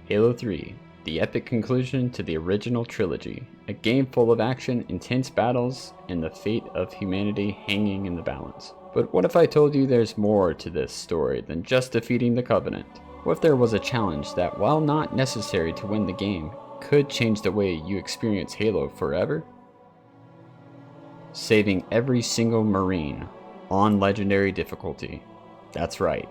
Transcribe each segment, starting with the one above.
Halo 3, the epic conclusion to the original trilogy, a game full of action, intense battles, and the fate of humanity hanging in the balance. But what if I told you there's more to this story than just defeating the Covenant? What if there was a challenge that, while not necessary to win the game, could change the way you experience Halo forever? Saving every single Marine on Legendary difficulty. That's right,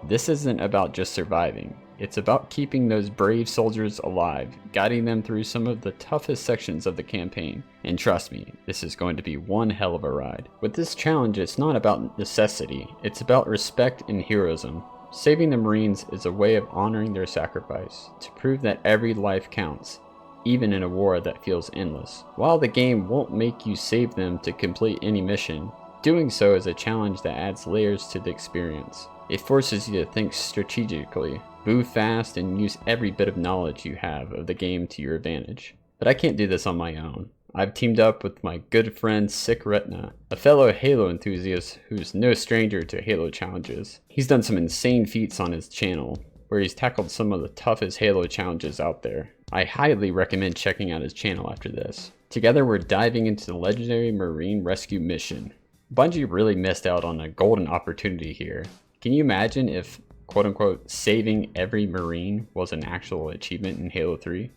this isn't about just surviving. It's about keeping those brave soldiers alive, guiding them through some of the toughest sections of the campaign. And trust me, this is going to be one hell of a ride. With this challenge, it's not about necessity, it's about respect and heroism. Saving the Marines is a way of honoring their sacrifice, to prove that every life counts, even in a war that feels endless. While the game won't make you save them to complete any mission, doing so is a challenge that adds layers to the experience. It forces you to think strategically, move fast, and use every bit of knowledge you have of the game to your advantage. But I can't do this on my own. I've teamed up with my good friend Sick Retina, a fellow Halo enthusiast who's no stranger to Halo challenges. He's done some insane feats on his channel, where he's tackled some of the toughest Halo challenges out there. I highly recommend checking out his channel after this. Together we're diving into the legendary Marine Rescue mission. Bungie really missed out on a golden opportunity here. Can you imagine if, quote-unquote, saving every Marine was an actual achievement in Halo 3?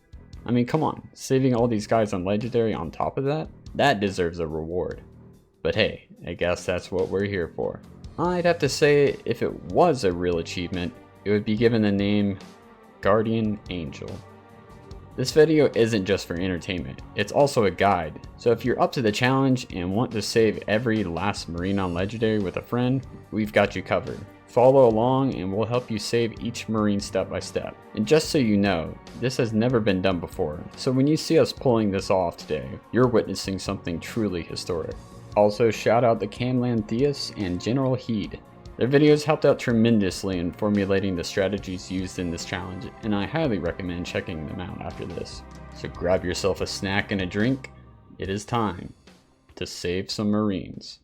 I mean, come on, saving all these guys on Legendary on top of that? That deserves a reward. But hey, I guess that's what we're here for. I'd have to say, if it was a real achievement, it would be given the name Guardian Angel. This video isn't just for entertainment, it's also a guide. So if you're up to the challenge and want to save every last Marine on Legendary with a friend, we've got you covered. Follow along and we'll help you save each Marine step by step. And just so you know, this has never been done before, so when you see us pulling this off today, you're witnessing something truly historic. Also, shout out to Camland Theus and General Heed. Their videos helped out tremendously in formulating the strategies used in this challenge, and I highly recommend checking them out after this. So grab yourself a snack and a drink. It is time to save some Marines.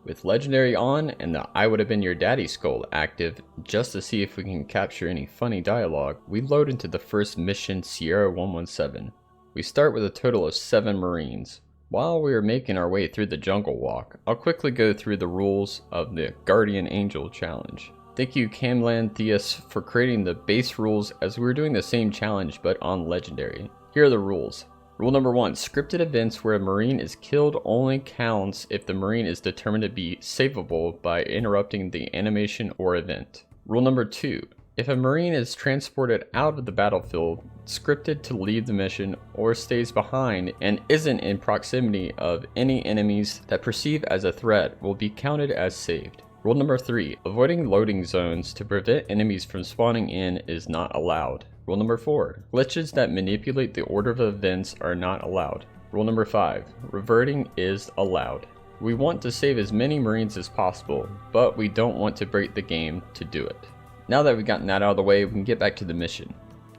With Legendary on and the I would have been your daddy skull active, just to see if we can capture any funny dialogue, we load into the first mission, Sierra 117. We start with a total of 7 Marines. While we are making our way through the jungle walk, I'll quickly go through the rules of the Guardian Angel challenge. Thank you Camland Theus for creating the base rules, as we were doing the same challenge but on Legendary. Here are the rules. Rule number 1, scripted events where a Marine is killed only counts if the Marine is determined to be savable by interrupting the animation or event. Rule number 2, if a Marine is transported out of the battlefield, scripted to leave the mission, or stays behind and isn't in proximity of any enemies that perceive as a threat, will be counted as saved. Rule number 3, avoiding loading zones to prevent enemies from spawning in is not allowed. Rule number 4, glitches that manipulate the order of events are not allowed. Rule number 5, reverting is allowed. We want to save as many Marines as possible, but we don't want to break the game to do it. Now that we've gotten that out of the way, we can get back to the mission.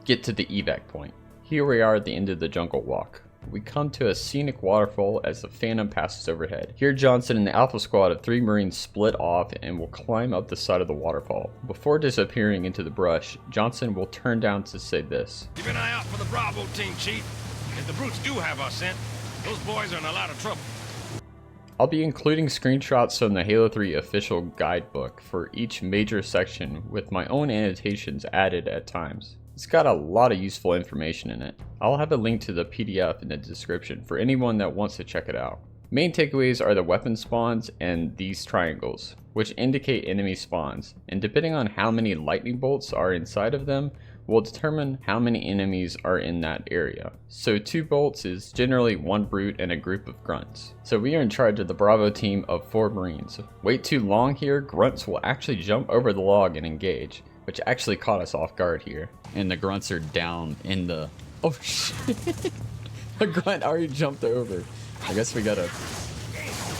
Get to the evac point. Here we are at the end of the jungle walk. We come to a scenic waterfall as the Phantom passes overhead. Here Johnson and the Alpha squad of 3 Marines split off and will climb up the side of the waterfall. Before disappearing into the brush, Johnson will turn down to say this. Keep an eye out for the Bravo team, Chief. If the brutes do have our scent, those boys are in a lot of trouble. I'll be including screenshots from the Halo 3 official guidebook for each major section, with my own annotations added at times. It's got a lot of useful information in it. I'll have a link to the PDF in the description for anyone that wants to check it out. Main takeaways are the weapon spawns and these triangles, which indicate enemy spawns, and depending on how many lightning bolts are inside of them, will determine how many enemies are in that area. So 2 bolts is generally 1 brute and a group of grunts. So we are in charge of the Bravo team of 4 Marines. Wait too long here, grunts will actually jump over the log and engage, which actually caught us off guard here. And the grunts are down in the... Oh shit! The grunt already jumped over. I guess we gotta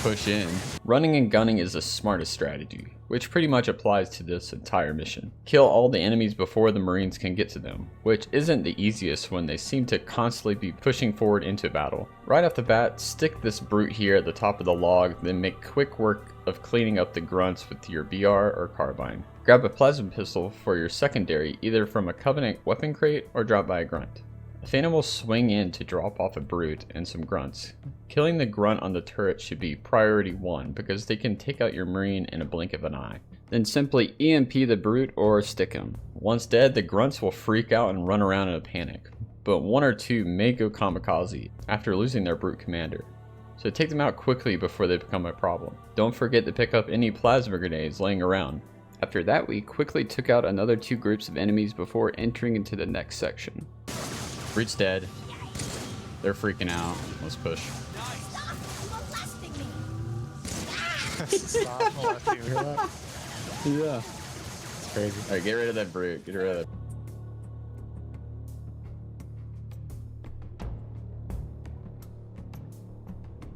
push in. Running and gunning is the smartest strategy. which pretty much applies to this entire mission. Kill all the enemies before the Marines can get to them, which isn't the easiest when they seem to constantly be pushing forward into battle. Right off the bat, stick this brute here at the top of the log, then make quick work of cleaning up the grunts with your BR or carbine. Grab a plasma pistol for your secondary, either from a Covenant weapon crate or dropped by a grunt. The Phantom will swing in to drop off a brute and some grunts. Killing the grunt on the turret should be priority 1 because they can take out your Marine in a blink of an eye. Then simply EMP the brute or stick him. Once dead, the grunts will freak out and run around in a panic, but 1 or 2 may go kamikaze after losing their brute commander. So take them out quickly before they become a problem. Don't forget to pick up any plasma grenades laying around. After that, we quickly took out another 2 groups of enemies before entering into the next section. Brute's dead. They're freaking out. Let's push. Stop molesting me. Yeah. It's crazy. Alright, get rid of that brute. Get rid of that.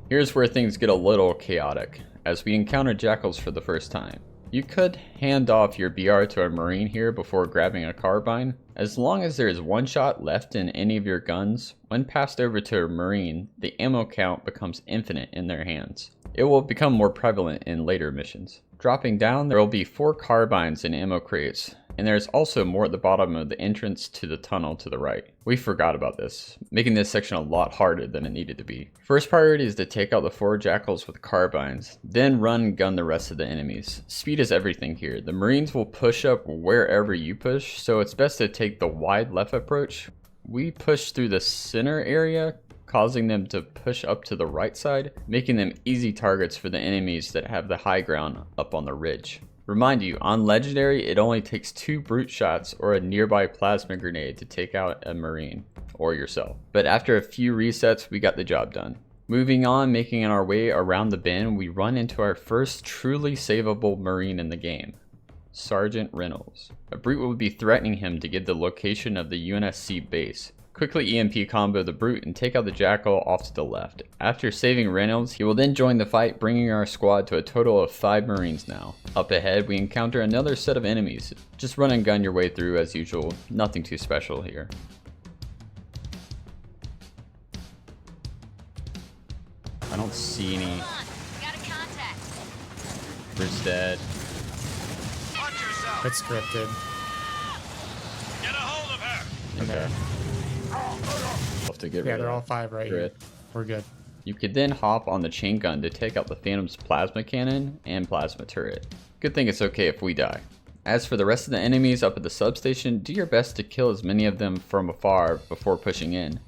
Here's where things get a little chaotic, as we encounter jackals for the first time. You could hand off your BR to a Marine here before grabbing a carbine. As long as there is 1 shot left in any of your guns, when passed over to a Marine, the ammo count becomes infinite in their hands. It will become more prevalent in later missions. Dropping down, there will be 4 carbines in ammo crates, and there's also more at the bottom of the entrance to the tunnel to the right. We forgot about this, making this section a lot harder than it needed to be. First priority is to take out the 4 jackals with carbines, then run and gun the rest of the enemies. Speed is everything here. The Marines will push up wherever you push, so it's best to take the wide left approach. We push through the center area, causing them to push up to the right side, making them easy targets for the enemies that have the high ground up on the ridge. Remind you, on Legendary, it only takes 2 brute shots or a nearby plasma grenade to take out a Marine, or yourself. But after a few resets, we got the job done. Moving on, making our way around the bend, we run into our first truly savable Marine in the game, Sergeant Reynolds. A brute will be threatening him to get the location of the UNSC base. Quickly EMP combo the brute and take out the jackal off to the left. After saving Reynolds, he will then join the fight, bringing our squad to a total of 5 Marines now. Up ahead, we encounter another set of enemies. Just run and gun your way through as usual, nothing too special here. I don't see any. Brute's dead. It's scripted. Get a hold of her! Okay. We'll have to get rid Yeah, of they're that. all 5 right here. We're good. You could then hop on the chain gun to take out the Phantom's plasma cannon and plasma turret. Good thing it's okay if we die. As for the rest of the enemies up at the substation, do your best to kill as many of them from afar before pushing in.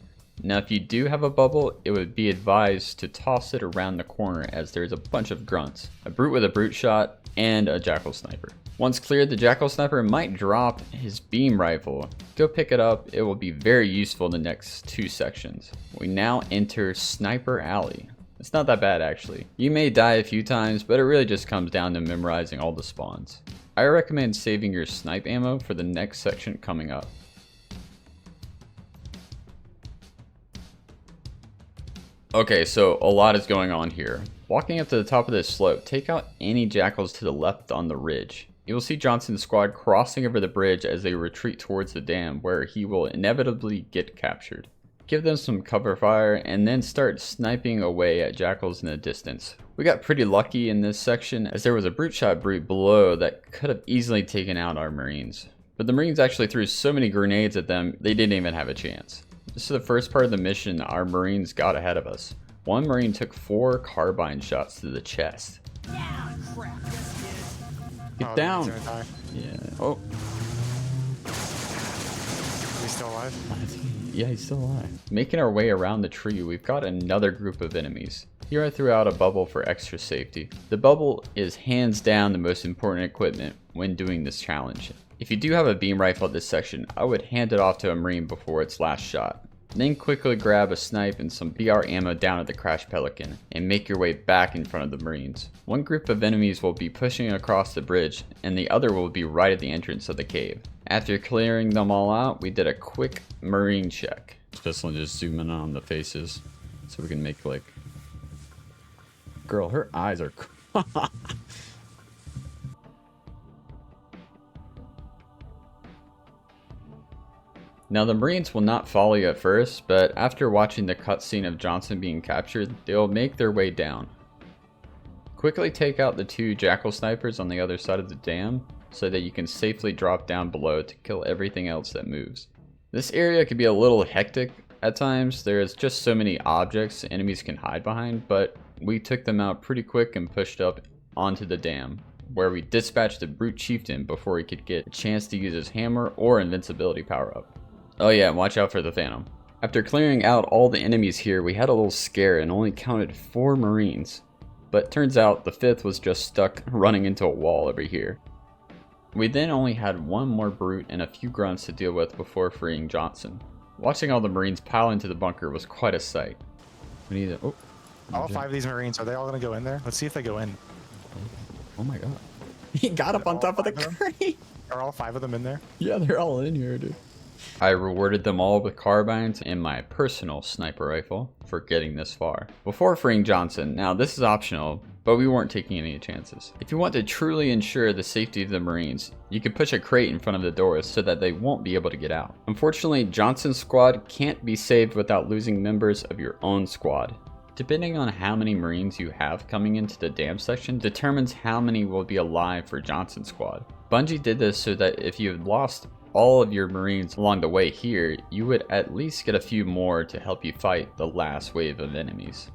Now if you do have a bubble, it would be advised to toss it around the corner as there's a bunch of grunts, a brute with a brute shot, and a jackal sniper. Once cleared, the jackal sniper might drop his beam rifle. Go pick it up, it will be very useful in the next 2 sections. We now enter Sniper Alley. It's not that bad actually. You may die a few times, but it really just comes down to memorizing all the spawns. I recommend saving your snipe ammo for the next section coming up. Okay, so a lot is going on here. Walking up to the top of this slope, take out any jackals to the left on the ridge. You will see Johnson's squad crossing over the bridge as they retreat towards the dam, where he will inevitably get captured. Give them some cover fire and then start sniping away at jackals in the distance. We got pretty lucky in this section as there was a brute shot brute below that could have easily taken out our Marines. But the Marines actually threw so many grenades at them, they didn't even have a chance. This is the first part of the mission our Marines got ahead of us. One Marine took 4 carbine shots to the chest. Get down! Yeah. Oh. He's still alive? Yeah, he's still alive. Making our way around the tree, we've got another group of enemies. Here I threw out a bubble for extra safety. The bubble is hands down the most important equipment when doing this challenge. If you do have a beam rifle at this section, I would hand it off to a Marine before its last shot. Then quickly grab a snipe and some BR ammo down at the Crash Pelican and make your way back in front of the Marines. One group of enemies will be pushing across the bridge and the other will be right at the entrance of the cave. After clearing them all out, we did a quick Marine check. Especially just zoom in on the faces so we can make like... Girl, her eyes are... Now the Marines will not follow you at first, but after watching the cutscene of Johnson being captured, they'll make their way down. Quickly take out the 2 jackal snipers on the other side of the dam so that you can safely drop down below to kill everything else that moves. This area can be a little hectic at times. There's just so many objects enemies can hide behind, but we took them out pretty quick and pushed up onto the dam, where we dispatched the brute chieftain before he could get a chance to use his hammer or invincibility power up. Oh yeah, and watch out for the phantom. After clearing out all the enemies here, we had a little scare and only counted 4 marines, but turns out the 5th was just stuck running into a wall over here. We then only had 1 more brute and a few grunts to deal with before freeing Johnson. Watching all the marines pile into the bunker was quite a sight. We need to, All 5 of these marines, are they all gonna go in there? Let's see if they go in. oh my god. He got up on top of the crane. Are all 5 of them in there? Yeah, they're all in here, dude. I rewarded them all with carbines and my personal sniper rifle for getting this far. Before freeing Johnson, now this is optional, but we weren't taking any chances. If you want to truly ensure the safety of the Marines, you can push a crate in front of the doors so that they won't be able to get out. Unfortunately, Johnson's squad can't be saved without losing members of your own squad. Depending on how many Marines you have coming into the dam section determines how many will be alive for Johnson's squad. Bungie did this so that if you had lost all of your Marines along the way here, you would at least get a few more to help you fight the last wave of enemies.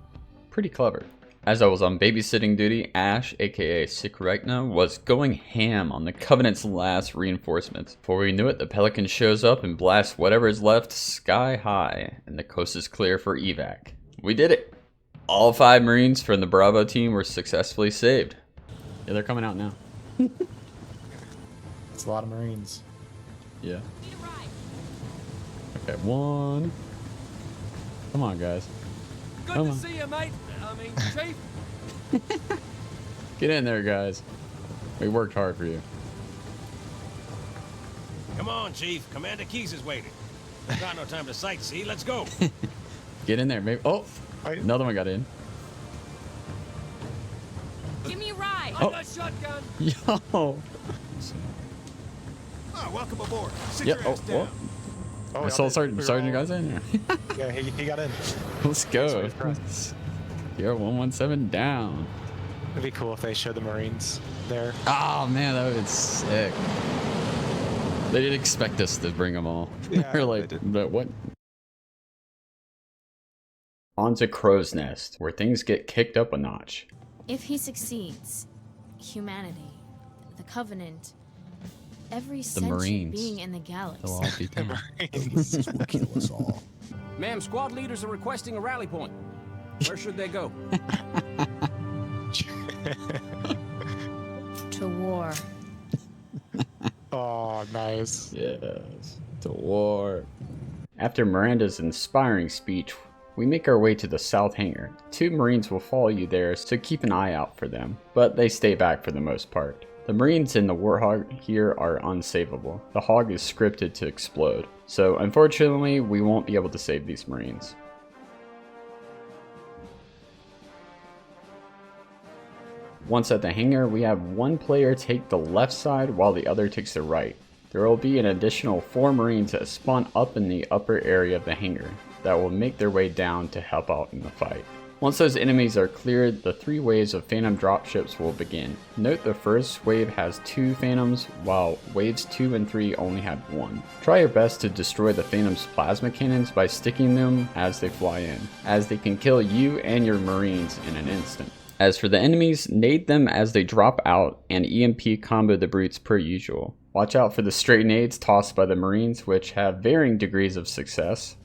Pretty clever. As I was on babysitting duty, Ash, aka Sikrekna, was going ham on the Covenant's last reinforcements. Before we knew it, the Pelican shows up and blasts whatever is left sky high, and the coast is clear for evac. We did it! All 5 Marines from the Bravo team were successfully saved. Yeah, they're coming out now. It's a lot of marines. Yeah. Okay, 1. Come on, guys. Good Come to on. see you, mate. I mean, Chief. Get in there, guys. We worked hard for you. Come on, Chief. Commander Keys is waiting. We've got no time to sightsee. Let's go. Get in there, maybe. Oh, another one got in. Give me a ride. I got shotgun. Yo. Welcome aboard. Sit Yep. your ass down. I saw Sergeant guys in there. Yeah, he got in. Let's go. Yo, 117 down. It'd be cool if they showed the marines there. Oh man, that would be sick. They didn't expect us to bring them all. Yeah, They're like, they but what? On to Crow's Nest, where things get kicked up a notch. If he succeeds, humanity, the Covenant, every sentient Marines. being in the They'll galaxy. all be down. Marines will kill us all. Ma'am, squad leaders are requesting a rally point. Where should they go? To war. Oh, nice. Yes, to war. After Miranda's inspiring speech, we make our way to the south hangar. 2 Marines will follow you there, so keep an eye out for them, but they stay back for the most part. The Marines in the Warthog here are unsavable. The Hog is scripted to explode, so unfortunately we won't be able to save these Marines. Once at the hangar, we have 1 player take the left side while the other takes the right. There will be an additional 4 Marines that spawn up in the upper area of the hangar that will make their way down to help out in the fight. Once those enemies are cleared, the 3 waves of Phantom dropships will begin. Note the first wave has 2 Phantoms, while waves 2 and 3 only have 1. Try your best to destroy the Phantom's plasma cannons by sticking them as they fly in, as they can kill you and your Marines in an instant. As for the enemies, nade them as they drop out and EMP combo the brutes per usual. Watch out for the stray nades tossed by the Marines, which have varying degrees of success.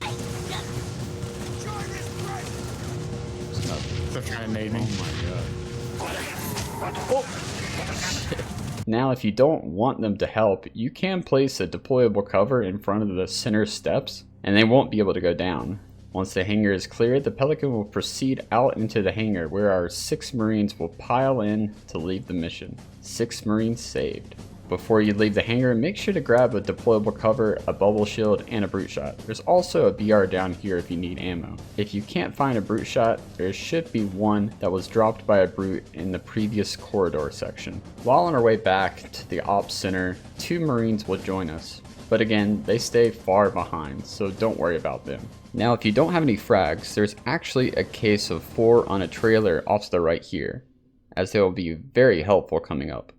They're trying to nade me. Now, if you don't want them to help, you can place a deployable cover in front of the center steps, and they won't be able to go down. Once the hangar is cleared, the Pelican will proceed out into the hangar where our 6 Marines will pile in to leave the mission. 6 Marines saved. Before you leave the hangar, make sure to grab a deployable cover, a bubble shield, and a brute shot. There's also a BR down here if you need ammo. If you can't find a brute shot, there should be one that was dropped by a brute in the previous corridor section. While on our way back to the ops center, 2 Marines will join us. but again, they stay far behind, so don't worry about them. Now if you don't have any frags, there's actually a case of 4 on a trailer off to the right here, as they will be very helpful coming up.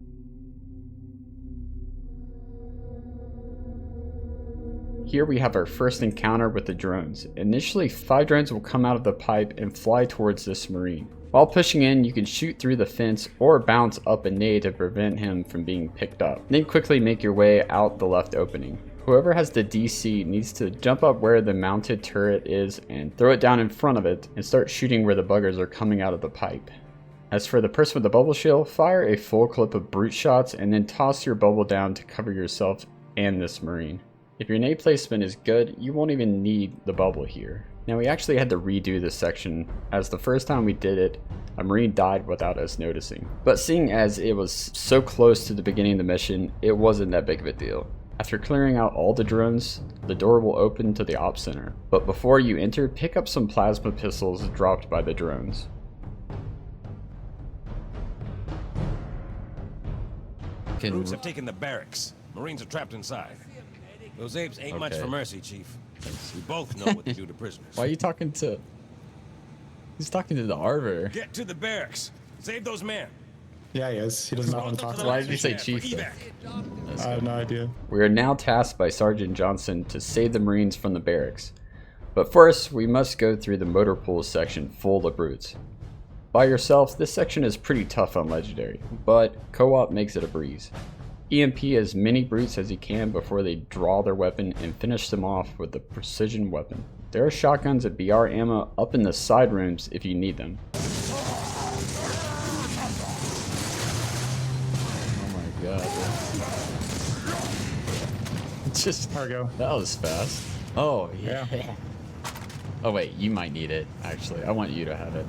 Here we have our first encounter with the drones. Initially 5 drones will come out of the pipe and fly towards this Marine. While pushing in, you can shoot through the fence or bounce up a nade to prevent him from being picked up. Then quickly make your way out the left opening. Whoever has the DC needs to jump up where the mounted turret is and throw it down in front of it and start shooting where the buggers are coming out of the pipe. As for the person with the bubble shield, fire a full clip of brute shots and then toss your bubble down to cover yourself and this Marine. If your nade placement is good, you won't even need the bubble here. Now we actually had to redo this section, as the first time we did it, a Marine died without us noticing. But seeing as it was so close to the beginning of the mission, it wasn't that big of a deal. After clearing out all the drones, the door will open to the op center. But before you enter, pick up some plasma pistols dropped by the drones. Brutes have taken the barracks. Marines are trapped inside. Those apes ain't much for mercy, Chief. We both know what to do to prisoners. Why are you talking to... He's talking to the Arbor. Get to the barracks. Save those men. Yeah, he is. He does not want to talk to Why us. did you say Chief though? I have no idea. We are now tasked by Sergeant Johnson to save the Marines from the barracks. But first, we must go through the motor pool section full of brutes. By yourself, this section is pretty tough on Legendary, but co-op makes it a breeze. EMP as many brutes as you can before they draw their weapon and finish them off with a precision weapon. There are shotguns and BR ammo up in the side rooms if you need them. Oh my god. Just, There we go. that was fast. Oh yeah. Yeah. Oh wait, you might need it actually. I want you to have it.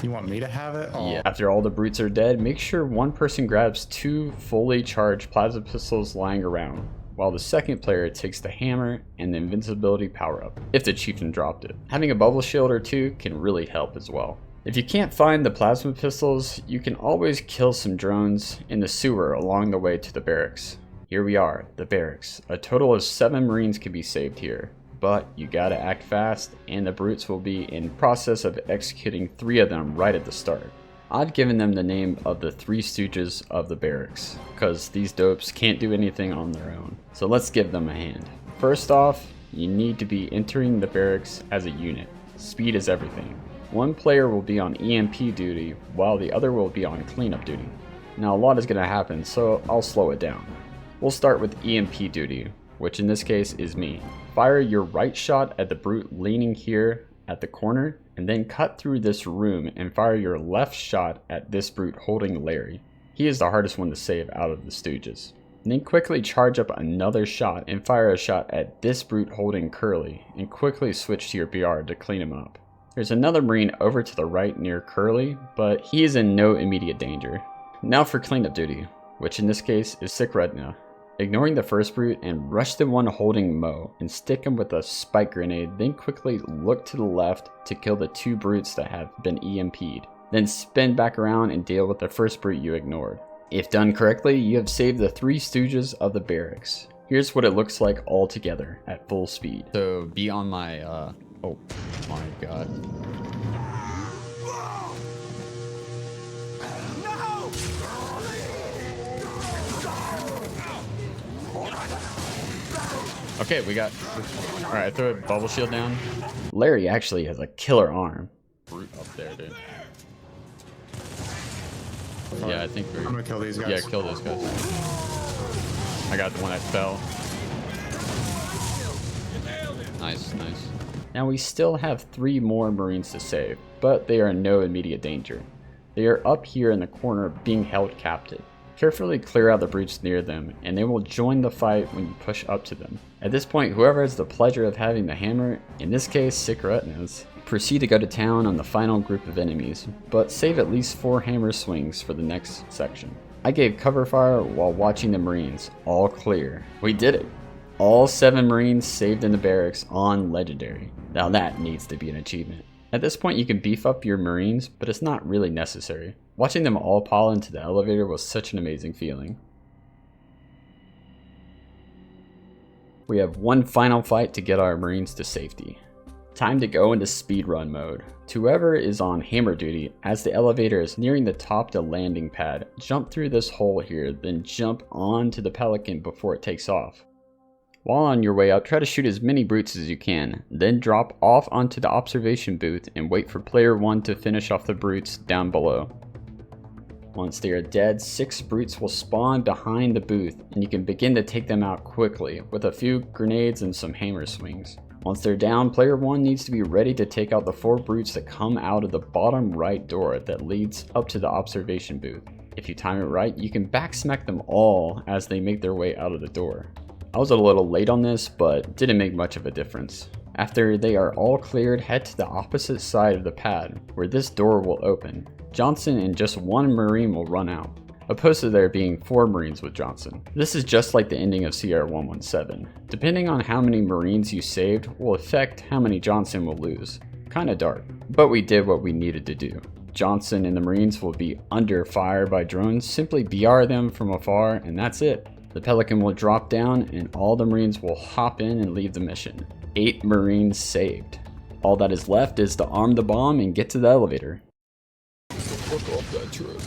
You want me to have it? Oh. Yeah. After all the brutes are dead, make sure one person grabs 2 fully charged plasma pistols lying around, while the second player takes the hammer and the invincibility power up, if the chieftain dropped it. Having a bubble shield or 2 can really help as well. If you can't find the plasma pistols, you can always kill some drones in the sewer along the way to the barracks. Here we are, the barracks. A total of 7 Marines can be saved here. But you gotta act fast, and the brutes will be in process of executing 3 of them right at the start. I've given them the name of the 3 Stooges of the barracks, cause these dopes can't do anything on their own. So let's give them a hand. First off, you need to be entering the barracks as a unit. Speed is everything. One player will be on EMP duty, while the other will be on cleanup duty. Now a lot is gonna happen, so I'll slow it down. We'll start with EMP duty, which in this case is me. Fire your right shot at the brute leaning here at the corner, and then cut through this room and fire your left shot at this brute holding Larry. He is the hardest one to save out of the Stooges. And then quickly charge up another shot and fire a shot at this brute holding Curly, and quickly switch to your BR to clean him up. There's another Marine over to the right near Curly, but he is in no immediate danger. Now for cleanup duty, which in this case is Sick Retina. Ignoring the first brute and rush the one holding Mo and stick him with a spike grenade, then quickly look to the left to kill the 2 brutes that have been EMP'd. Then spin back around and deal with the first brute you ignored. If done correctly, you have saved the 3 Stooges of the barracks. Here's what it looks like all together at full speed. So be on my, oh my god. Okay, we got... Alright, throw a bubble shield down. Larry actually has a killer arm. Brute up there, dude. Yeah, I think we're... I'm gonna kill these guys. Yeah, kill those guys. I got the one that fell. Nice, nice. Now we still have 3 more Marines to save, but they are in no immediate danger. They are up here in the corner being held captive. Carefully clear out the brutes near them, and they will join the fight when you push up to them. At this point, whoever has the pleasure of having the hammer, in this case Sick Retinas, proceed to go to town on the final group of enemies, but save at least 4 hammer swings for the next section. I gave cover fire while watching the Marines, all clear. We did it! All 7 Marines saved in the barracks on Legendary. Now that needs to be an achievement. At this point you can beef up your Marines, but it's not really necessary. Watching them all pile into the elevator was such an amazing feeling. We have one final fight to get our Marines to safety. Time to go into speedrun mode. To whoever is on hammer duty, as the elevator is nearing the top of the landing pad, jump through this hole here, then jump onto the Pelican before it takes off. While on your way up, try to shoot as many brutes as you can, then drop off onto the observation booth and wait for player 1 to finish off the brutes down below. Once they are dead, 6 brutes will spawn behind the booth and you can begin to take them out quickly with a few grenades and some hammer swings. Once they're down, player 1 needs to be ready to take out the 4 brutes that come out of the bottom right door that leads up to the observation booth. If you time it right, you can backsmack them all as they make their way out of the door. I was a little late on this, but didn't make much of a difference. After they are all cleared, head to the opposite side of the pad, where this door will open. Johnson and just 1 Marine will run out, opposed to there being 4 Marines with Johnson. This is just like the ending of CR-117. Depending on how many Marines you saved will affect how many Johnson will lose. Kinda dark, but we did what we needed to do. Johnson and the Marines will be under fire by drones, simply BR them from afar and that's it. The Pelican will drop down and all the Marines will hop in and leave the mission. 8 Marines saved. All that is left is to arm the bomb and get to the elevator. Fuck off that turret,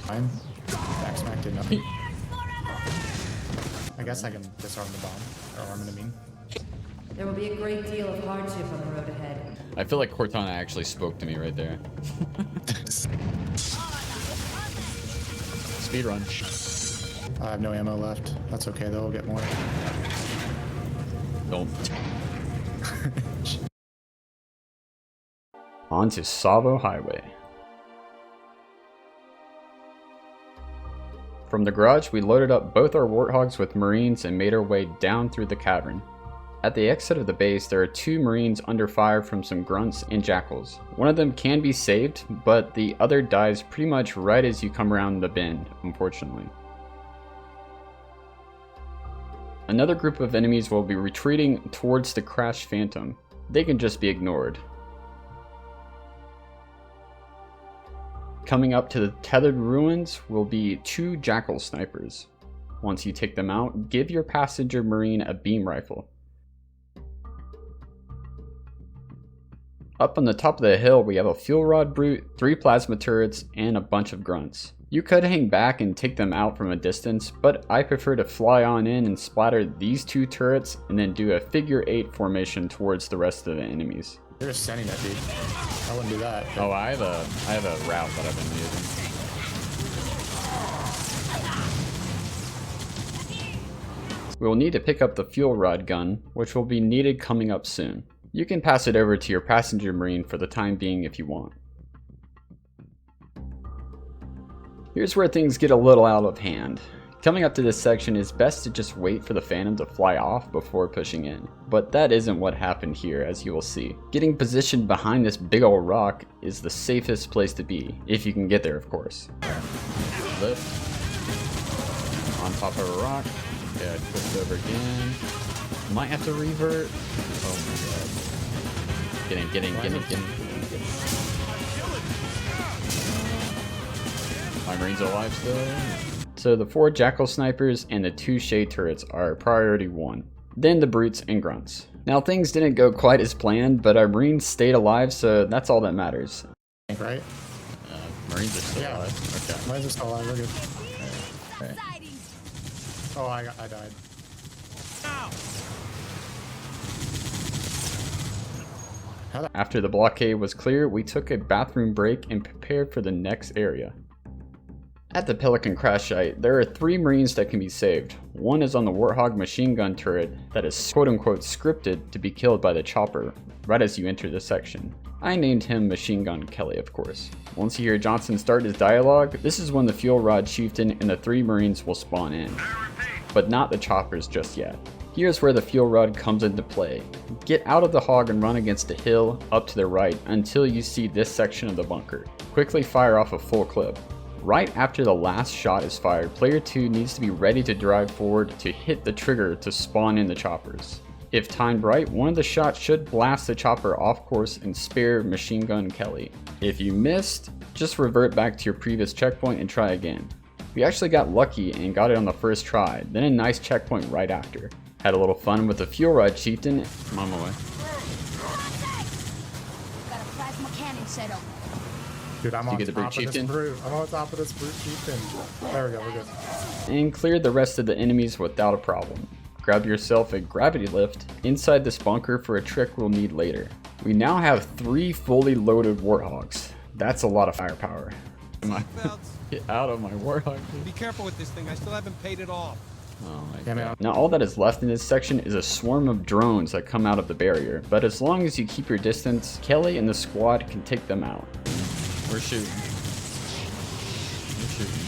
I'm backsmacked did nothing. I guess I can disarm the bomb, or arm it, I mean. There will be a great deal of hardship on the road ahead. I feel like Cortana actually spoke to me right there. Speedrun. I have no ammo left. That's okay, though. We'll get more. Don't. On to Tsavo Highway. From the garage, we loaded up both our Warthogs with Marines and made our way down through the cavern. At the exit of the base, there are 2 Marines under fire from some grunts and jackals. One of them can be saved, but the other dies pretty much right as you come around the bend, unfortunately. Another group of enemies will be retreating towards the crashed Phantom. They can just be ignored. Coming up to the tethered ruins will be 2 jackal snipers. Once you take them out, give your passenger Marine a beam rifle. Up on the top of the hill we have a fuel rod brute, 3 plasma turrets, and a bunch of grunts. You could hang back and take them out from a distance, but I prefer to fly on in and splatter these 2 turrets and then do a figure 8 formation towards the rest of the enemies. You're just sending that, dude. I wouldn't do that. Oh, I have a route that I've been using. We will need to pick up the fuel rod gun, which will be needed coming up soon. You can pass it over to your passenger Marine for the time being if you want. Here's where things get a little out of hand. Coming up to this section, it's best to just wait for the Phantom to fly off before pushing in. But that isn't what happened here, as you will see. Getting positioned behind this big old rock is the safest place to be, if you can get there of course. Lift. On top of a rock. Yeah, twist over again. Might have to revert. Oh my god. Get in. My Marines are alive still. So the 4 jackal snipers and the 2 shade turrets are priority 1. Then the brutes and grunts. Now things didn't go quite as planned, but our Marines stayed alive, so that's all that matters. Right? Marines are still alive. Okay. Marines are still alive, we're good. Okay. Oh, I died. After the blockade was clear, we took a bathroom break and prepared for the next area. At the Pelican crash site, there are 3 Marines that can be saved. One is on the Warthog machine gun turret that is quote-unquote scripted to be killed by the chopper right as you enter the section. I named him Machine Gun Kelly, of course. Once you hear Johnson start his dialogue, this is when the fuel rod chieftain and the 3 Marines will spawn in. But not the choppers just yet. Here's where the fuel rod comes into play. Get out of the hog and run against the hill up to the right until you see this section of the bunker. Quickly fire off a full clip. Right after the last shot is fired, player 2 needs to be ready to drive forward to hit the trigger to spawn in the choppers. If timed right, one of the shots should blast the chopper off course and spare Machine Gun Kelly. If you missed, just revert back to your previous checkpoint and try again. We actually got lucky and got it on the first try, then a nice checkpoint right after. Had a little fun with the fuel rod chieftain. I'm on my way. Got a plasma cannon set up. Dude, I'm on get the brute top of this chieftain? brute. I'm on top of this brute chieftain. There we go, we're good. And cleared the rest of the enemies without a problem. Grab yourself a gravity lift inside this bunker for a trick we'll need later. We now have 3 fully loaded warthogs. That's a lot of firepower. Get out of my warthog. Be careful with this thing. I still haven't paid it off. Oh my Yeah, man. god. Now all that is left in this section is a swarm of drones that come out of the barrier, but as long as you keep your distance, Kelly and the squad can take them out. We're shooting. We're shooting.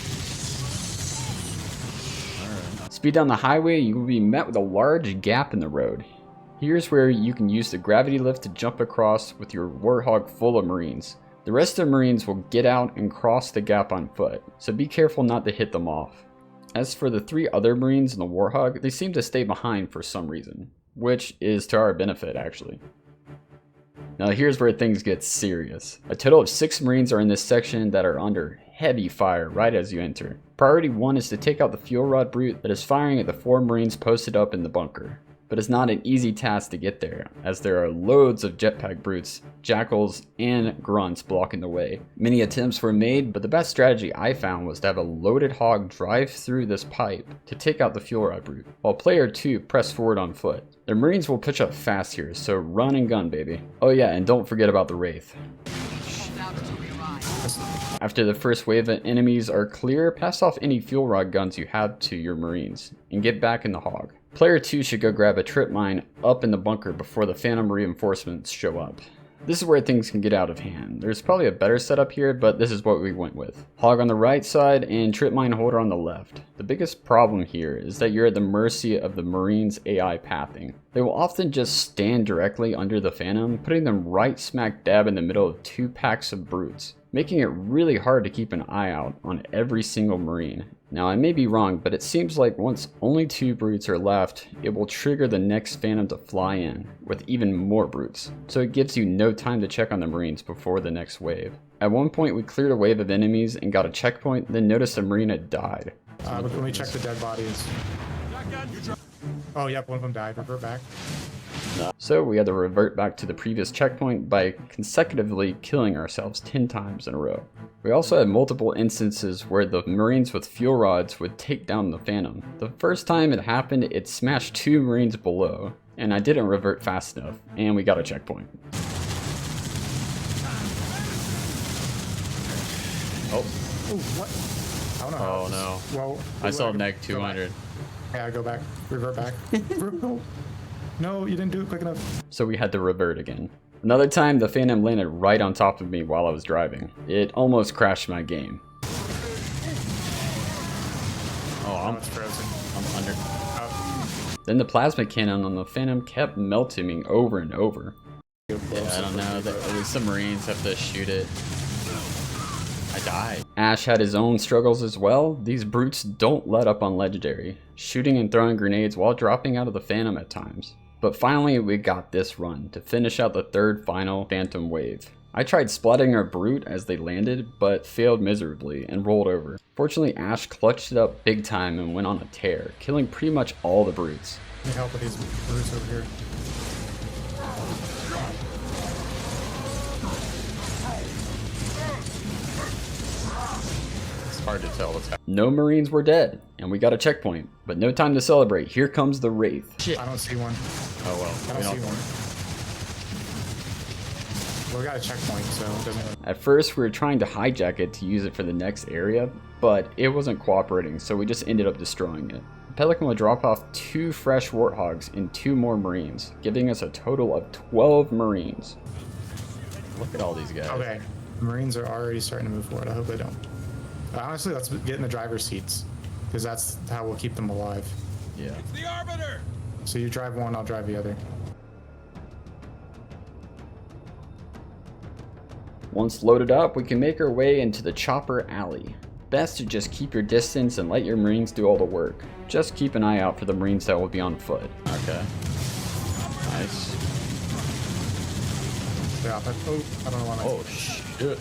Alright. Speed down the highway, you will be met with a large gap in the road. Here's where you can use the gravity lift to jump across with your warthog full of Marines. The rest of the Marines will get out and cross the gap on foot, so be careful not to hit them off. As for the 3 other Marines in the Warthog, they seem to stay behind for some reason, which is to our benefit actually. Now here's where things get serious. A total of 6 Marines are in this section that are under heavy fire right as you enter. Priority 1 is to take out the fuel rod brute that is firing at the 4 Marines posted up in the bunker. But it's not an easy task to get there, as there are loads of jetpack brutes, jackals, and grunts blocking the way. Many attempts were made, but the best strategy I found was to have a loaded hog drive through this pipe to take out the fuel rod brute, while player 2 press forward on foot. The Marines will push up fast here, so run and gun, baby. Oh yeah, and don't forget about the Wraith. After the first wave of enemies are clear, pass off any fuel rod guns you have to your Marines, and get back in the hog. Player 2 should go grab a trip mine up in the bunker before the phantom reinforcements show up. This is where things can get out of hand. There's probably a better setup here, but this is what we went with. Hog on the right side and trip mine holder on the left. The biggest problem here is that you're at the mercy of the Marines' AI pathing. They will often just stand directly under the phantom, putting them right smack dab in the middle of 2 packs of brutes, making it really hard to keep an eye out on every single Marine. Now I may be wrong, but it seems like once only 2 brutes are left, it will trigger the next phantom to fly in with even more brutes. So it gives you no time to check on the Marines before the next wave. At one point we cleared a wave of enemies and got a checkpoint, then noticed a Marine had died. But can we check the dead bodies? Oh yep, one of them died. Revert back. So we had to revert back to the previous checkpoint by consecutively killing ourselves 10 times in a row. We also had multiple instances where the Marines with fuel rods would take down the Phantom. The first time it happened, it smashed 2 Marines below, and I didn't revert fast enough, and we got a checkpoint. Oh. Oh, what? I don't know. Oh no. Well, I saw neg 200. Yeah, go back. Revert back. No, you didn't do it quick enough. So we had to revert again. Another time, the Phantom landed right on top of me while I was driving. It almost crashed my game. Oh, It's frozen. I'm under. Oh. Then the plasma cannon on the Phantom kept melting me over and over. Yeah, I don't know. At least the Marines have to shoot it. I died. Ash had his own struggles as well. These brutes don't let up on Legendary, shooting and throwing grenades while dropping out of the Phantom at times. But finally we got this run to finish out the 3rd final Phantom wave. I tried splatting our brute as they landed, but failed miserably and rolled over. Fortunately, Ash clutched it up big time and went on a tear, killing pretty much all the brutes. Need help with these brutes over here. Hard to tell what's happening. No Marines were dead, and we got a checkpoint, but no time to celebrate. Here comes the Wraith. Shit. I don't see one. Oh well. I don't see one. Well, we got a checkpoint, so it doesn't really... At first, we were trying to hijack it to use it for the next area, but it wasn't cooperating, so we just ended up destroying it. The Pelican will drop off 2 fresh Warthogs and 2 more Marines, giving us a total of 12 Marines. Look at all these guys. Okay, the Marines are already starting to move forward. I hope they don't. Honestly, let's get in the driver's seats, because that's how we'll keep them alive. Yeah. It's the Arbiter! So you drive one, I'll drive the other. Once loaded up, we can make our way into the Chopper Alley. Best to just keep your distance and let your Marines do all the work. Just keep an eye out for the Marines that will be on foot. Okay. Nice. Yeah, but, oh, I don't know why. Oh shit.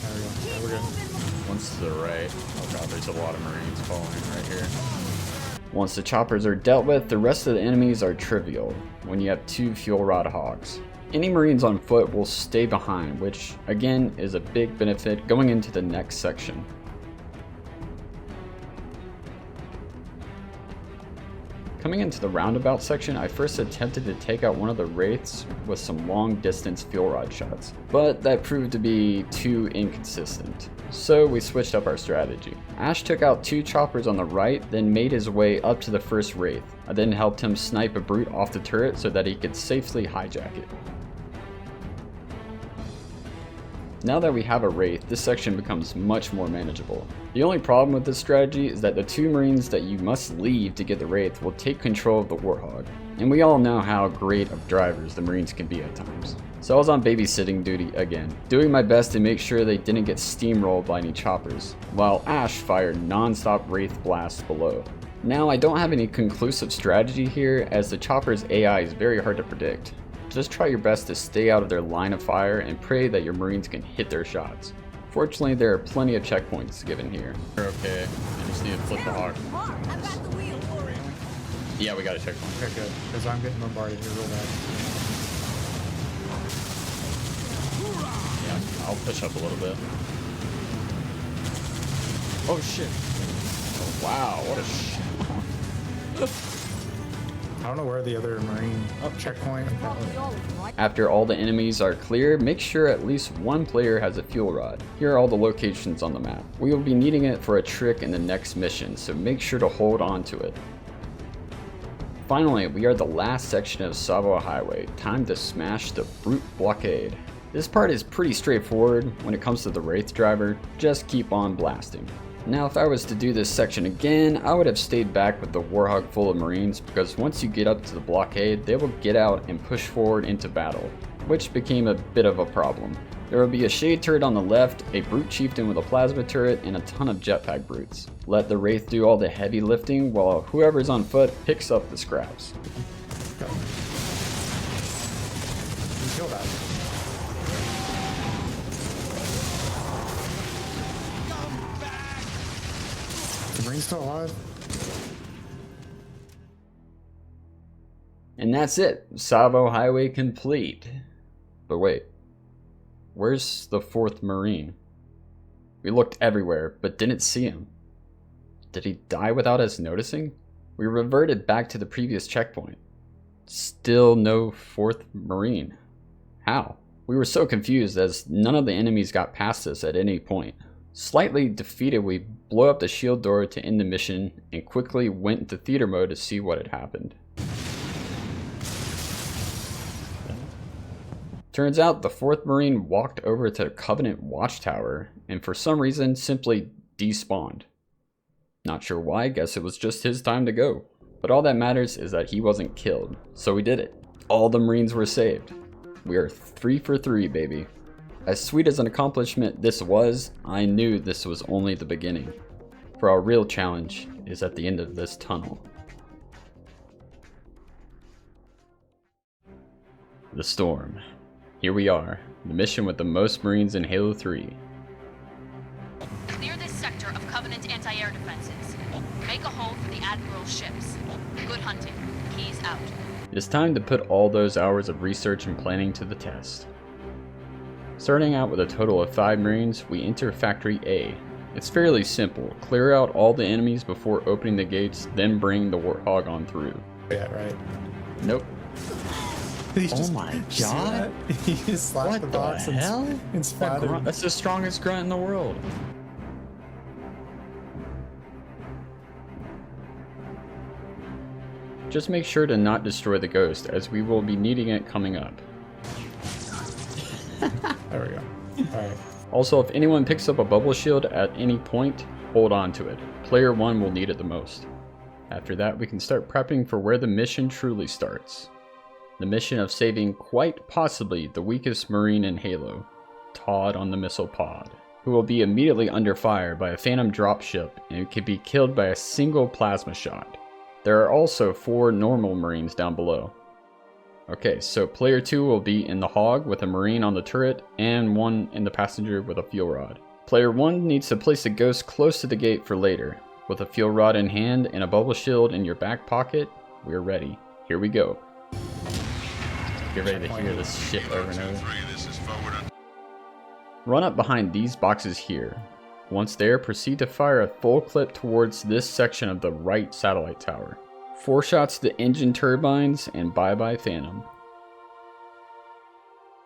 There we go. Yeah, we're good. One's to the right. Oh god, there's a lot of Marines following right here. Once the choppers are dealt with, the rest of the enemies are trivial when you have 2 fuel rod hogs. Any Marines on foot will stay behind, which again is a big benefit going into the next section. Coming into the roundabout section, I first attempted to take out one of the wraiths with some long distance fuel rod shots, but that proved to be too inconsistent. So we switched up our strategy. Ash took out 2 choppers on the right, then made his way up to the first wraith. I then helped him snipe a brute off the turret so that he could safely hijack it. Now that we have a wraith, this section becomes much more manageable. The only problem with this strategy is that the 2 Marines that you must leave to get the wraith will take control of the Warthog, and we all know how great of drivers the Marines can be at times. So I was on babysitting duty again, doing my best to make sure they didn't get steamrolled by any choppers, while Ash fired non-stop wraith blasts below. Now I don't have any conclusive strategy here, as the chopper's AI is very hard to predict. Just try your best to stay out of their line of fire and pray that your Marines can hit their shots. Fortunately, there are plenty of checkpoints given here. You're okay. I just need to flip the hog. Yeah, we got a checkpoint. Okay, good. Because I'm getting bombarded here real bad. Yeah, I'll push up a little bit. Oh shit. Oh, wow, what a shit. I don't know where the other Marine checkpoint. After all the enemies are clear, make sure at least one player has a fuel rod. Here are all the locations on the map. We will be needing it for a trick in the next mission, so make sure to hold on to it. Finally, we are the last section of Tsavo Highway. Time to smash the brute blockade. This part is pretty straightforward when it comes to the Wraith driver, just keep on blasting. Now if I was to do this section again, I would have stayed back with the Warthog full of Marines, because once you get up to the blockade, they will get out and push forward into battle, which became a bit of a problem. There will be a shade turret on the left, a brute chieftain with a plasma turret, and a ton of jetpack brutes. Let the Wraith do all the heavy lifting while whoever's on foot picks up the scraps. Go. You kill that. The Marine's still alive? And that's it. Tsavo Highway complete. But wait. Where's the 4th Marine? We looked everywhere, but didn't see him. Did he die without us noticing? We reverted back to the previous checkpoint. Still no 4th Marine. How? We were so confused as none of the enemies got past us at any point. Slightly defeated, we blew up the shield door to end the mission and quickly went into theater mode to see what had happened. Turns out the 4th Marine walked over to the Covenant Watchtower and for some reason simply despawned. Not sure why, guess it was just his time to go. But all that matters is that he wasn't killed, so we did it. All the Marines were saved. We are 3 for 3, baby. As sweet as an accomplishment this was, I knew this was only the beginning. For our real challenge is at the end of this tunnel. The Storm. Here we are, the mission with the most Marines in Halo 3. Clear this sector of Covenant anti-air defenses. Make a hole for the Admiral's ships. Good hunting. Keys out. It is time to put all those hours of research and planning to the test. Starting out with a total of 5 Marines, we enter Factory A. It's fairly simple. Clear out all the enemies before opening the gates, then bring the Warthog on through. Yeah, right. Nope. Oh my god! He just slapped the box and splattered. That's the strongest grunt in the world. Just make sure to not destroy the ghost, as we will be needing it coming up. There we go. Alright. Also, if anyone picks up a bubble shield at any point, hold on to it. Player 1 will need it the most. After that, we can start prepping for where the mission truly starts. The mission of saving quite possibly the weakest Marine in Halo, Todd on the missile pod, who will be immediately under fire by a phantom dropship and can be killed by a single plasma shot. There are also 4 normal Marines down below. Okay, so player 2 will be in the hog with a marine on the turret and one in the passenger with a fuel rod. Player 1 needs to place a ghost close to the gate for later. With a fuel rod in hand and a bubble shield in your back pocket, we're ready. Here we go. Get ready to hear this shit over and over. Run up behind these boxes here. Once there, proceed to fire a full clip towards this section of the right satellite tower. 4 shots to the engine turbines and bye-bye Phantom.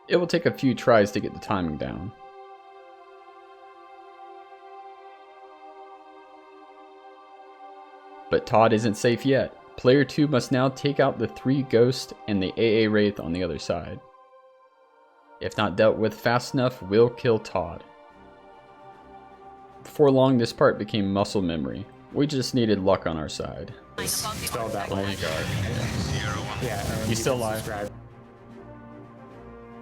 It will take a few tries to get the timing down. But Todd isn't safe yet. Player 2 must now take out the 3 ghosts and the AA Wraith on the other side. If not dealt with fast enough, we'll kill Todd. Before long, this part became muscle memory. We just needed luck on our side. Spelled that way. Yeah, He's still alive.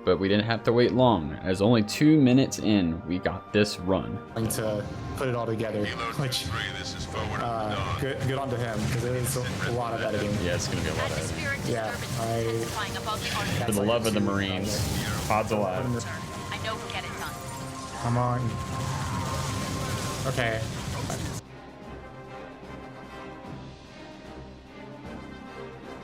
But we didn't have to wait long, as only 2 minutes in, we got this run. Trying to put it all together, which good on to him, because it is a lot of editing. Yeah, it's gonna be a lot of editing. Yeah, For the love of the Marines, Todd's alive. I know we'll get it done. Come on. Okay.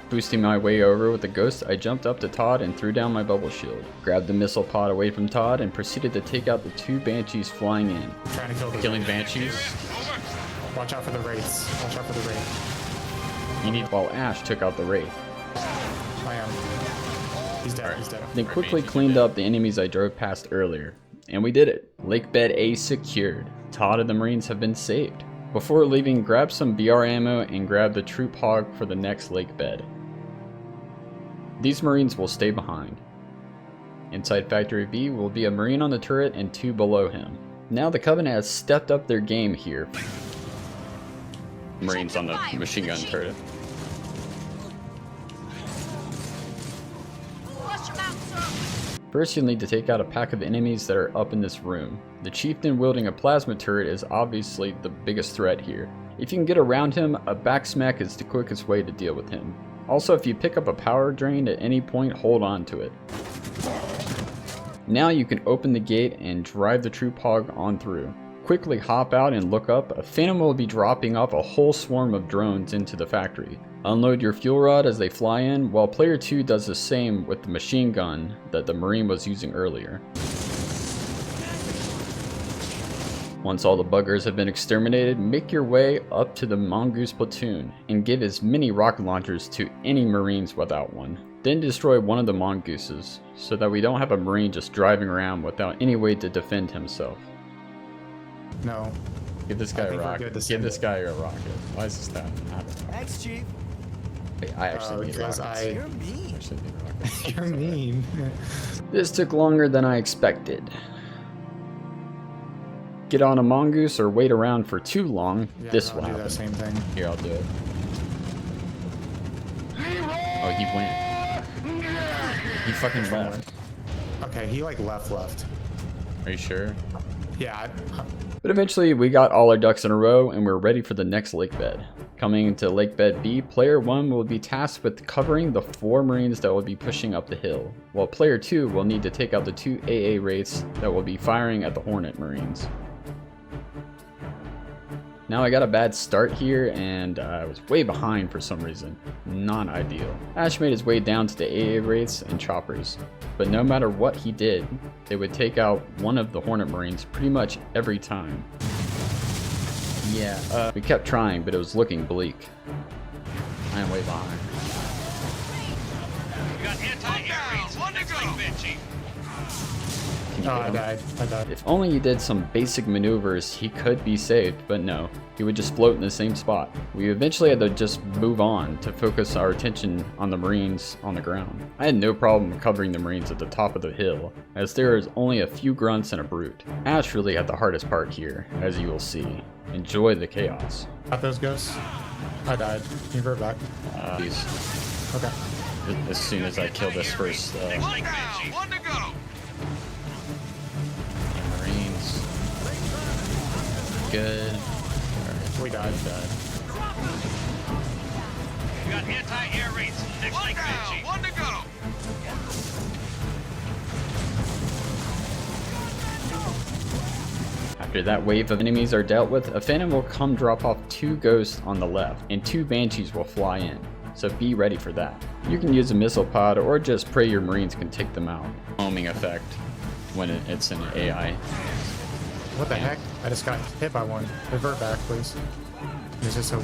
Boosting my way over with the ghost, I jumped up to Todd and threw down my bubble shield. Grabbed the missile pod away from Todd and proceeded to take out the 2 banshees flying in. Trying to kill the Killing banshees? Watch out for the wraiths. Watch out for the wraith. You need while Ash took out the wraith. I am. He's dead. He's dead. Then quickly cleaned up the enemies I drove past earlier. And we did it. Lake Bed A secured. Todd and the Marines have been saved. Before leaving, grab some BR ammo and grab the troop hog for the next lake bed. These Marines will stay behind. Inside Factory B will be a Marine on the turret and 2 below him. Now the Covenant has stepped up their game here. Marines on the machine gun turret. First, you'll need to take out a pack of enemies that are up in this room. The chieftain wielding a plasma turret is obviously the biggest threat here. If you can get around him, a backsmack is the quickest way to deal with him. Also, if you pick up a power drain at any point, hold on to it. Now you can open the gate and drive the troop hog on through. Quickly hop out and look up. A Phantom will be dropping off a whole swarm of drones into the factory. Unload your fuel rod as they fly in, while player 2 does the same with the machine gun that the Marine was using earlier. Once all the buggers have been exterminated, make your way up to the Mongoose platoon and give as many rocket launchers to any Marines without one. Then destroy one of the Mongooses, so that we don't have a Marine just driving around without any way to defend himself. No. Give this guy a rocket. Give this guy a rocket. Why is this that? Thanks, Chief. Wait, I actually need rockets. You're mean. I should need rockets. You're mean. This took longer than I expected. Get on a mongoose or wait around for too long, Yeah, this I'll will do happen. that same thing. Here, I'll do it. Oh, he went. He fucking left. Okay, he like left. Are you sure? Yeah. But eventually, we got all our ducks in a row, and we're ready for the next lake bed. Coming into lake bed B, player 1 will be tasked with covering the 4 Marines that will be pushing up the hill, while player 2 will need to take out the 2 AA Wraiths that will be firing at the Hornet Marines. Now I got a bad start here, and I was way behind for some reason. Not ideal. Ash made his way down to the AA Wraiths and Choppers, but no matter what he did, they would take out one of the Hornet Marines pretty much every time. Yeah, we kept trying, but it was looking bleak. I am way behind. We got anti-air raids. One to go. Chief. Oh, I died. If only he did some basic maneuvers, he could be saved, but no. He would just float in the same spot. We eventually had to just move on to focus our attention on the Marines on the ground. I had no problem covering the Marines at the top of the hill, as there is only a few grunts and a brute. Ash really had the hardest part here, as you will see. Enjoy the chaos. Got those ghosts? I died. Can you revert back? Okay. As soon as I kill this first One to go. Marines. Good. We died. We got anti-air raids. Next lake bed, Chief. One to go. After that wave of enemies are dealt with, a Phantom will come drop off 2 ghosts on the left, and 2 Banshees will fly in, so be ready for that. You can use a missile pod or just pray your Marines can take them out. Homing effect when it's an AI. What the heck? I just got hit by one. Revert back, please. It's just so...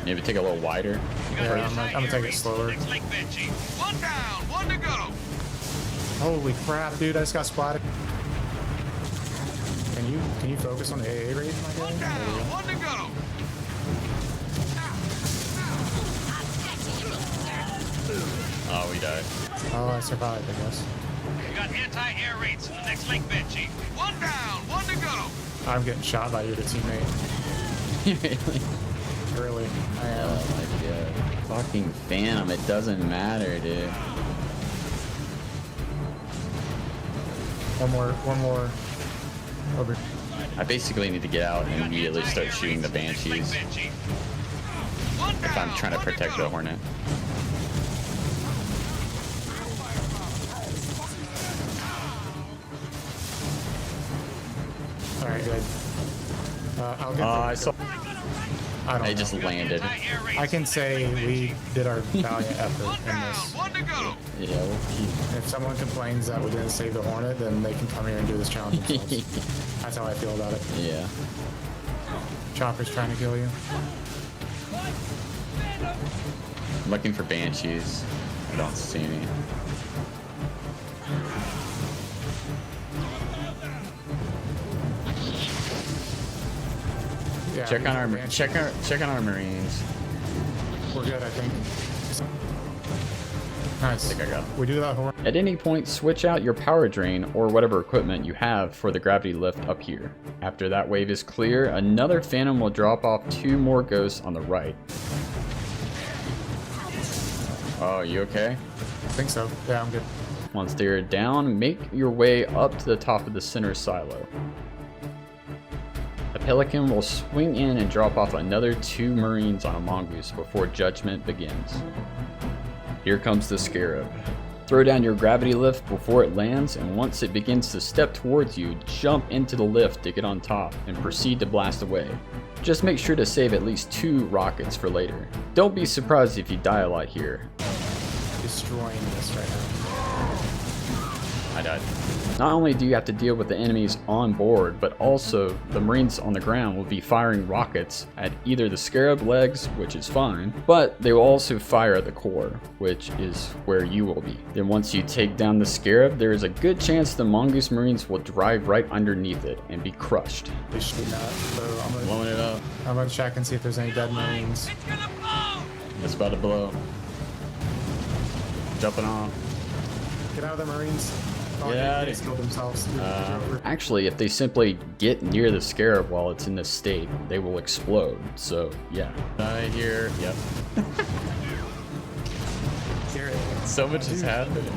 Maybe take a little wider. Yeah, I'm gonna take it slower. One down, one to go. Holy crap, dude! I just got spotted. Can you focus on the AA raid, my guy? One down, one to go. Oh, we died. Oh, I survived, I guess. We got anti-air raids to the next lake bed, Chief. One down, one to go. I'm getting shot by your teammate. Really? Really? I am. Oh my god. Fucking Phantom, it doesn't matter, dude. One more. Over. I basically need to get out and immediately start shooting the Banshees if I'm trying to protect the Hornet. Alright, good. I'll get I saw. I don't I know. just landed. I can say we did our valiant effort in this. One to go. Yeah, we'll keep. If someone complains that we didn't save the Hornet, then they can come here and do this challenge themselves. That's how I feel about it. Yeah. Chopper's trying to kill you. I'm looking for Banshees. I don't see any. Yeah, Check on our Banshee. check on our Marines. We're good, I think. Nice. I think I got it. We do that horn. At any point, switch out your power drain or whatever equipment you have for the gravity lift up here. After that wave is clear, another Phantom will drop off 2 more ghosts on the right. Oh, you okay? I think so. Yeah, I'm good. Once they are down, make your way up to the top of the center silo. A Pelican will swing in and drop off another 2 Marines on a Mongoose before judgment begins. Here comes the Scarab. Throw down your gravity lift before it lands, and once it begins to step towards you, jump into the lift to get on top and proceed to blast away. Just make sure to save at least 2 rockets for later. Don't be surprised if you die a lot here. Destroying this right now. I died. Not only do you have to deal with the enemies on board, but also the Marines on the ground will be firing rockets at either the Scarab legs, which is fine, but they will also fire at the core, which is where you will be. Then once you take down the Scarab, there is a good chance the Mongoose Marines will drive right underneath it and be crushed. They should not. So Blowing it up. I'm gonna check and see if there's any dead Marines. It's about to blow. Jumping on. Get out of the Marines. Oh, Yeah, they killed themselves. Actually, if they simply get near the Scarab while it's in this state, they will explode. So, yeah. Die here. Yep. So much has happened.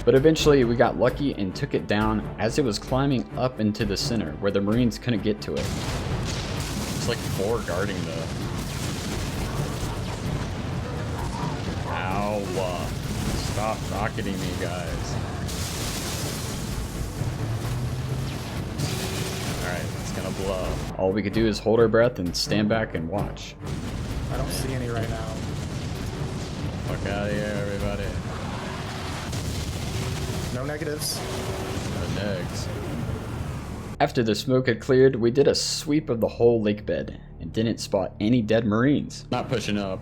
But eventually, we got lucky and took it down as it was climbing up into the center, where the Marines couldn't get to it. It's like 4 guarding the... Ow. Stop rocketing me, guys. Alright, it's gonna blow. All we could do is hold our breath and stand back and watch. I don't see any right now. Fuck out of here, everybody. No negatives. No negs. After the smoke had cleared, we did a sweep of the whole lake bed and didn't spot any dead Marines. Not pushing up.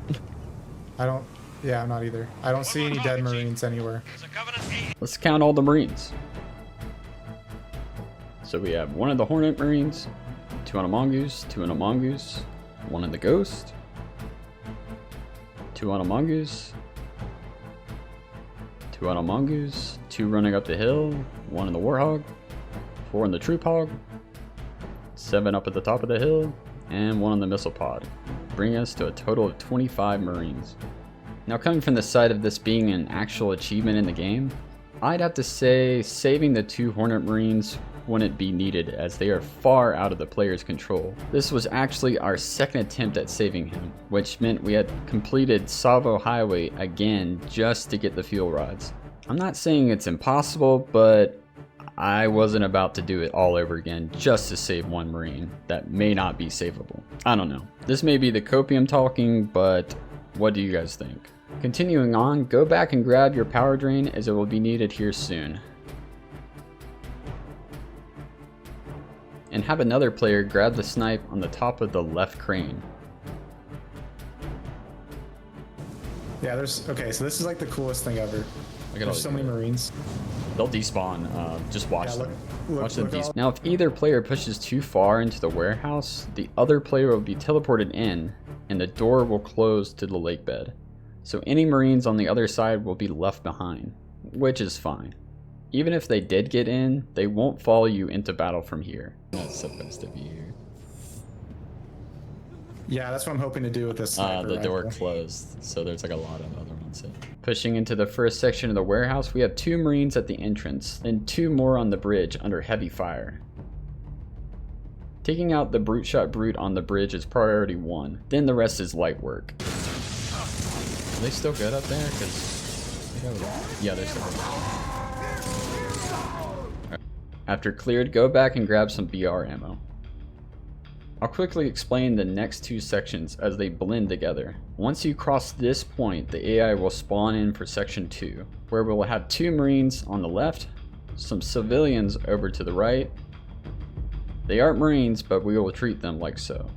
Yeah, I'm not either. I don't see any dead Marines anywhere. Let's count all the Marines. So we have 1 of the Hornet Marines, 2 on a Mongoose, 2 on a Mongoose, 1 in the Ghost, 2 on a Mongoose, 2 on a Mongoose, 2 running up the hill, 1 in the Warhog, 4 in the Troop Hog, 7 up at the top of the hill, and 1 on the Missile Pod, bringing us to a total of 25 Marines. Now, coming from the side of this being an actual achievement in the game, I'd have to say saving the 2 Hornet Marines wouldn't be needed as they are far out of the player's control. This was actually our 2nd attempt at saving him, which meant we had completed Tsavo Highway again just to get the fuel rods. I'm not saying it's impossible, but I wasn't about to do it all over again just to save one Marine that may not be savable. I don't know. This may be the copium talking, but what do you guys think? Continuing on, go back and grab your power drain as it will be needed here soon. And have another player grab the snipe on the top of the left crane. Yeah, okay, so this is like the coolest thing ever. There's so many Marines. They'll despawn, just watch them. Watch them despawn. all- Now, if either player pushes too far into the warehouse, the other player will be teleported in, and the door will close to the lake bed. So any Marines on the other side will be left behind, which is fine. Even if they did get in, they won't follow you into battle from here. That's supposed to be here. Yeah, that's what I'm hoping to do with this sniper The door rifle. closed, so there's like a lot of other ones. Pushing into the first section of the warehouse, we have 2 Marines at the entrance, and 2 more on the bridge under heavy fire. Taking out the brute shot brute on the bridge is priority 1, then the rest is light work. Are they still good up there? Yeah, they're still good. Right. After cleared, go back and grab some BR ammo. I'll quickly explain the next 2 sections as they blend together. Once you cross this point, the AI will spawn in for section 2, where we'll have 2 Marines on the left, some civilians over to the right. They aren't Marines, but we will treat them like so.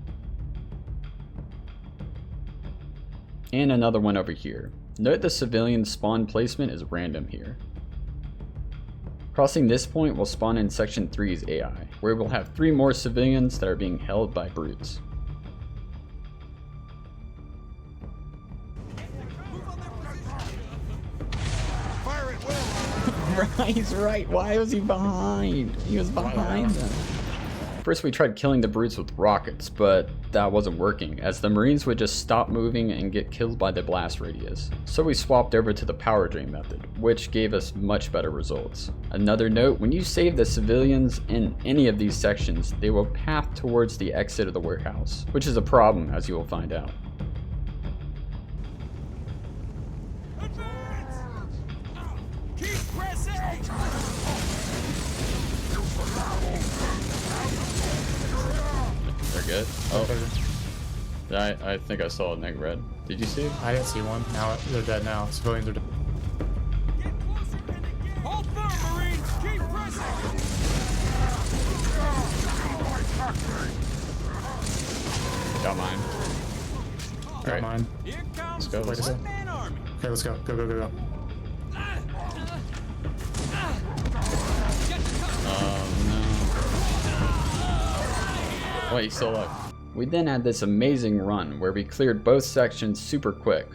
And another one over here. Note the civilian spawn placement is random here. Crossing this point will spawn in section 3's AI, where we'll have 3 more civilians that are being held by brutes. He's right, why was he behind? He was behind them. First we tried killing the brutes with rockets, but that wasn't working, as the Marines would just stop moving and get killed by the blast radius. So we swapped over to the power drain method, which gave us much better results. Another note, when you save the civilians in any of these sections, they will path towards the exit of the warehouse, which is a problem, as you will find out. Good. Oh, I think I saw a neg red. Did you see it? I didn't see one. Now they're dead now. Civilians are dead. Hold firm, Marines! Keep pressing! Got mine. Got Alright, mine. Here comes let's go. Let's go. Man Army. Okay, let's go. Go, go, go, go. Wait, he's still alive. We then had this amazing run where we cleared both sections super quick,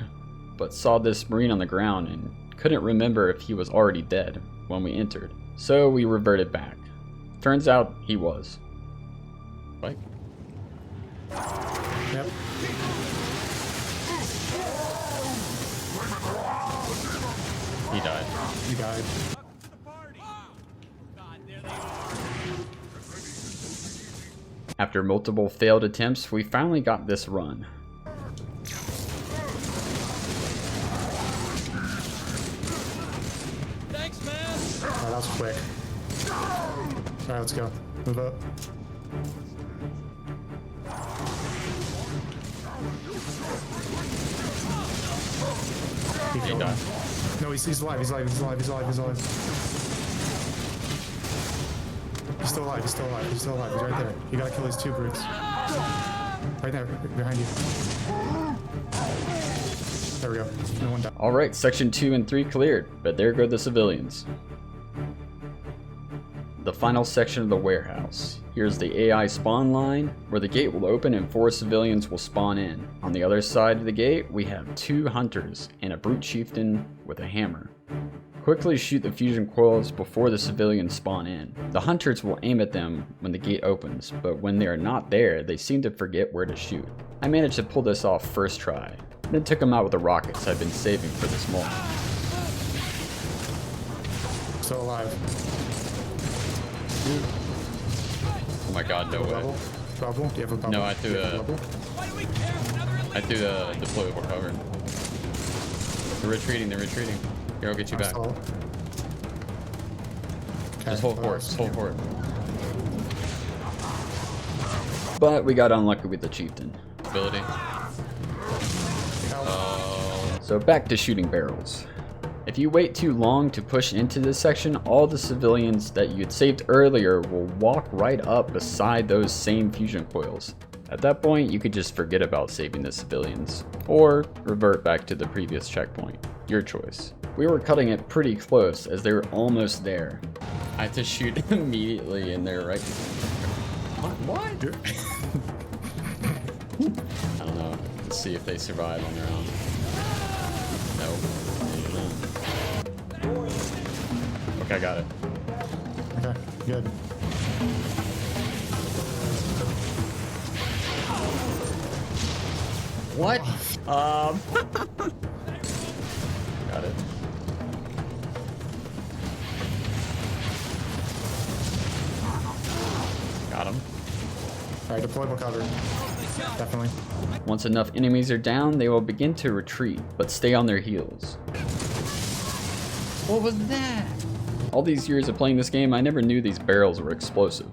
but saw this Marine on the ground and couldn't remember if he was already dead when we entered. So we reverted back. Turns out he was. Spike? Yep. He died. You died. After multiple failed attempts, we finally got this run. Thanks, man! Oh, that was quick. Alright, let's go. Move up. He died. No, he's alive. He's alive. He's alive. He's alive. He's alive. He's still alive. He's still alive. He's still alive. He's right there. You gotta kill these 2 brutes. Right there. Behind you. There we go. No one died. Alright, section 2 and 3 cleared, but there go the civilians. The final section of the warehouse. Here's the AI spawn line, where the gate will open and 4 civilians will spawn in. On the other side of the gate, we have 2 hunters and a brute chieftain with a hammer. Quickly shoot the fusion coils before the civilians spawn in. The hunters will aim at them when the gate opens, but when they are not there, they seem to forget where to shoot. I managed to pull this off first try, then took them out with the rockets I've been saving for this moment. Still alive. Oh my god, no way. Bubble? Bubble? Do you have a bubble? No, I threw Do you have a- bubble? Deployable cover. They're retreating, they're retreating. Here, I'll get you back. Still- Just hold forward. Just hold forward. But we got unlucky with the chieftain. Ability. So back to shooting barrels. If you wait too long to push into this section, all the civilians that you'd saved earlier will walk right up beside those same fusion coils. At that point, you could just forget about saving the civilians, or revert back to the previous checkpoint. Your choice. We were cutting it pretty close as they were almost there. I had to shoot immediately in there, right? What? I don't know. Let's see if they survive on their own. Nope. Okay, I got it. Okay, good. What? Got it. Got him. Alright, deployable cover. Definitely. Once enough enemies are down, they will begin to retreat, but stay on their heels. What was that? All these years of playing this game, I never knew these barrels were explosive.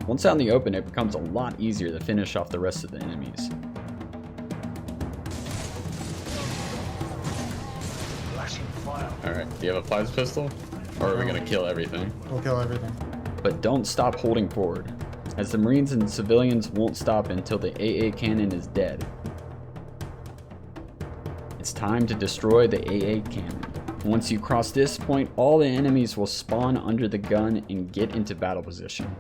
Once out in the open, it becomes a lot easier to finish off the rest of the enemies. Alright, do you have a plasma pistol? Or are we gonna kill everything? We'll kill everything. But don't stop holding forward, as the Marines and civilians won't stop until the AA cannon is dead. It's time to destroy the AA cannon. Once you cross this point, all the enemies will spawn under the gun and get into battle position.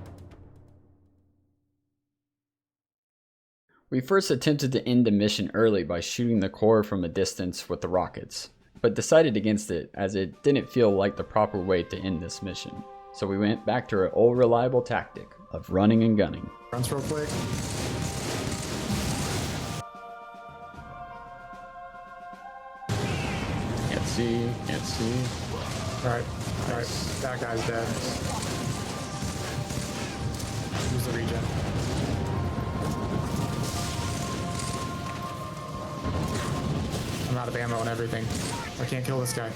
We first attempted to end the mission early by shooting the core from a distance with the rockets, but decided against it as it didn't feel like the proper way to end this mission. So we went back to our old reliable tactic of running and gunning. Runs real quick. Can't see. Alright, that guy's dead. Use the regen. I'm out of ammo and everything. I can't kill this guy.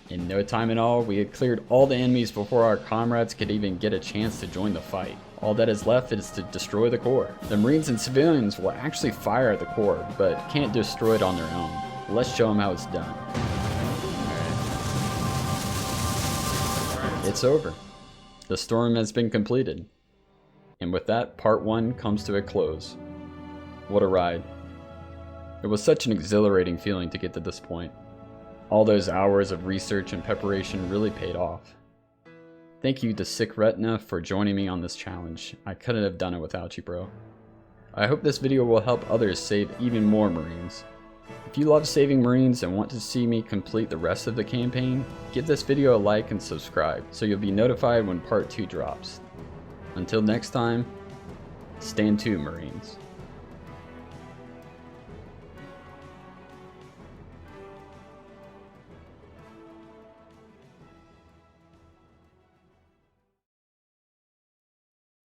In no time at all, we had cleared all the enemies before our comrades could even get a chance to join the fight. All that is left is to destroy the core. The Marines and civilians will actually fire at the core, but can't destroy it on their own. Let's show them how it's done. Alright. It's over. The storm has been completed. And with that, part 1 comes to a close. What a ride. It was such an exhilarating feeling to get to this point. All those hours of research and preparation really paid off. Thank you to Sick Retina for joining me on this challenge. I couldn't have done it without you, bro. I hope this video will help others save even more Marines. If you love saving Marines and want to see me complete the rest of the campaign, give this video a like and subscribe so you'll be notified when part 2 drops. Until next time, stand to, Marines.